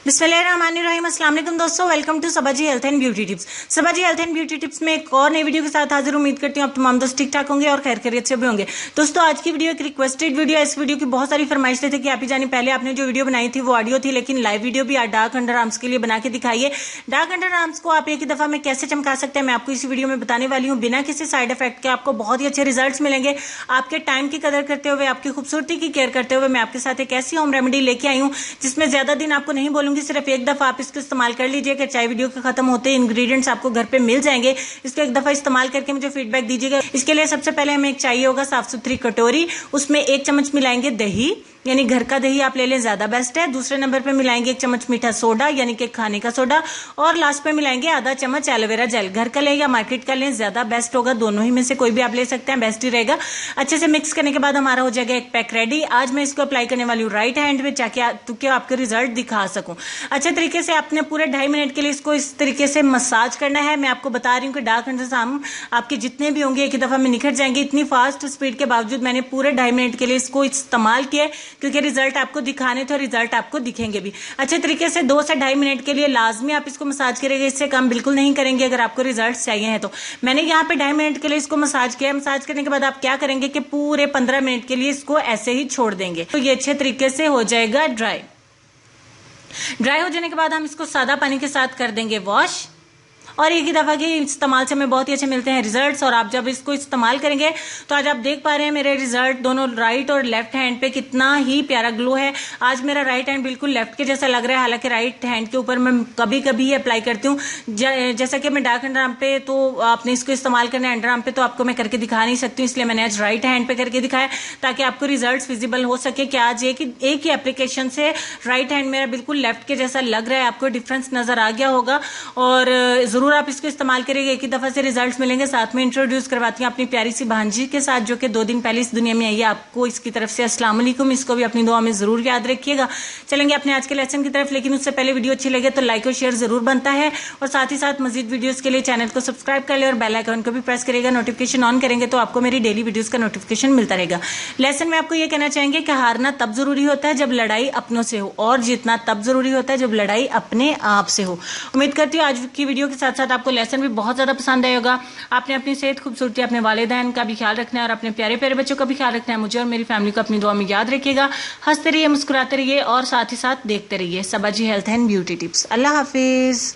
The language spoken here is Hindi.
बिस्मिल्लाहिर्रहमानिर्रहीम। अस्सलाम वालेकुम दोस्तों, welcome to Sabaji health and beauty tips. Sabaji health and beauty tips में एक और नई वीडियो के साथ हाजिर। उम्मीद करती हूँ आप तमाम दोस्त ठीक ठाक होंगे और खैर खैरियत से भी होंगे। दोस्तों आज की वीडियो एक रिक्वेस्टेड वीडियो है। इस वीडियो की बहुत सारी फरमाइशें थी कि आप ही जानी पहले आपने जो वीडियो बनाई थी वो ऑडियो थी, लेकिन लाइव वीडियो भी डार्क अंडर आर्म्स के लिए बना के दिखाइए। डार्क अंडर आर्म्स को आप एक ही दफा में कैसे चमका सकते हैं मैं आपको इस वीडियो में बताने वाली हूँ, बिना किसी साइड इफेक्ट के। आपको बहुत ही अच्छे रिजल्ट्स मिलेंगे। आपके टाइम की कदर करते हुए, आपकी खूबसूरती की केयर करते हुए मैं आपके साथ एक ऐसी होम रेमेडी लेके आई हूँ जिसमें ज्यादा दिन आपको नहीं बोलूंगी, सिर्फ एक दफा आप इसको इस्तेमाल कर लीजिएगा। चाहे वीडियो के खत्म होते ही इंग्रेडिएंट्स आपको घर पे मिल जाएंगे। इसको एक दफा इस्तेमाल करके मुझे फीडबैक दीजिएगा। इसके लिए सबसे पहले हमें एक चाहिए होगा साफ सुथरी कटोरी। उसमें 1 चम्मच मिलाएंगे दही, यानी घर का दही आप ले लें, ज्यादा बेस्ट है। दूसरे नंबर पे मिलाएंगे 1 चम्मच मीठा सोडा यानी कि खाने का सोडा, और लास्ट पे मिलाएंगे आधा चम्मच एलोवेरा जेल। घर का लें या मार्केट का लें, ज्यादा बेस्ट होगा। दोनों ही में से कोई भी आप ले सकते हैं, बेस्ट ही रहेगा। अच्छे से मिक्स करने के बाद हमारा हो जाएगा एक पैक रेडी। आज मैं इसको अप्लाई करने वाली हूँ राइट हैंड में, ताकि आपके रिजल्ट दिखा सकूं अच्छे तरीके से। आपने पूरे 2.5 मिनट के लिए इसको इस तरीके से मसाज करना है। मैं आपको बता रही हूँ कि डार्क अंडर आर्म्स आपके जितने भी होंगे एक ही दफा में निखर जाएंगे। इतनी फास्ट स्पीड के बावजूद मैंने पूरे 2.5 मिनट के लिए इसको इस्तेमाल किया, क्योंकि रिजल्ट आपको दिखाने थे और रिजल्ट आपको दिखेंगे भी अच्छे तरीके से। 2 से 2.5 मिनट के लिए लाजमी आप इसको मसाज करेंगे, इससे कम बिल्कुल नहीं करेंगे अगर आपको रिजल्ट चाहिए हैं तो। मैंने यहाँ पे 2.5 मिनट के लिए इसको मसाज किया। मसाज करने के बाद आप क्या करेंगे कि पूरे 15 मिनट के लिए इसको ऐसे ही छोड़ देंगे, तो ये अच्छे तरीके से हो जाएगा ड्राई हो जाने के बाद हम इसको सादा पानी के साथ कर देंगे वॉश। और एक ही दफा के इस्तेमाल से हमें बहुत ही अच्छे मिलते हैं रिजल्ट्स। और आप जब इसको इस्तेमाल करेंगे तो आज आप देख पा रहे हैं मेरे रिजल्ट दोनों राइट और लेफ्ट हैंड पे कितना ही प्यारा ग्लो है। आज मेरा राइट हैंड बिल्कुल लेफ्ट के जैसा लग रहा है, हालांकि राइट हैंड के ऊपर मैं कभी कभी अप्लाई करती हूँ। जैसा कि मैं डार्क अंडर आर्म पे तो आपने इसको इस्तेमाल करना है, अंडर आर्म पे तो आपको मैं करके दिखा नहीं सकती हूँ, इसलिए मैंने आज राइट हैंड पे करके दिखाया ताकि आपको रिजल्ट विजिबल हो सके कि आज एक ही एप्लीकेशन से राइट हैंड मेरा बिल्कुल लेफ्ट के जैसा लग रहा है। आपको डिफरेंस नजर आ गया होगा और जरूर आप इसको इस्तेमाल करेंगे, एक ही दफा से रिजल्ट्स मिलेंगे। साथ में इंट्रोड्यूस करवाती हूँ अपनी प्यारी सी भांजी के साथ, जो कि 2 दिन पहले इस दुनिया में आई है। आपको इसकी तरफ से अस्सलाम वालेकुम। इसको भी अपनी दुआ में जरूर याद रखिएगा। चलेंगे अपने आज के लेसन की तरफ, लेकिन उससे पहले वीडियो अच्छी लगे तो लाइक और शेयर जरूर बनता है, और साथ ही साथ मजीद वीडियोस के लिए चैनल को सब्सक्राइब कर ले और बेल आइकन को भी प्रेस करेगा। नोटिफिकेशन ऑन करेंगे तो आपको मेरी डेली वीडियोस का नोटिफिकेशन मिलता रहेगा। लेसन में आपको यह कहना चाहेंगे कि हारना तब जरूरी होता है जब लड़ाई अपनों से हो, और जीतना तब जरूरी होता है जब लड़ाई अपने आप से हो। उम्मीद करती हूँ आज की वीडियो के साथ साथ आपको लेसन भी बहुत ज्यादा पसंद आएगा। आपने अपनी सेहत, खूबसूरती, अपने वालिदैन का भी ख्याल रखना है और अपने प्यारे प्यारे बच्चों का भी ख्याल रखना है। मुझे और मेरी फैमिली को अपनी दुआ में याद रखिएगा। हंसते रहिए, मुस्कुराते रहिए और साथ ही साथ देखते रहिए Sabaji health and beauty tips. अल्लाह हाफिज।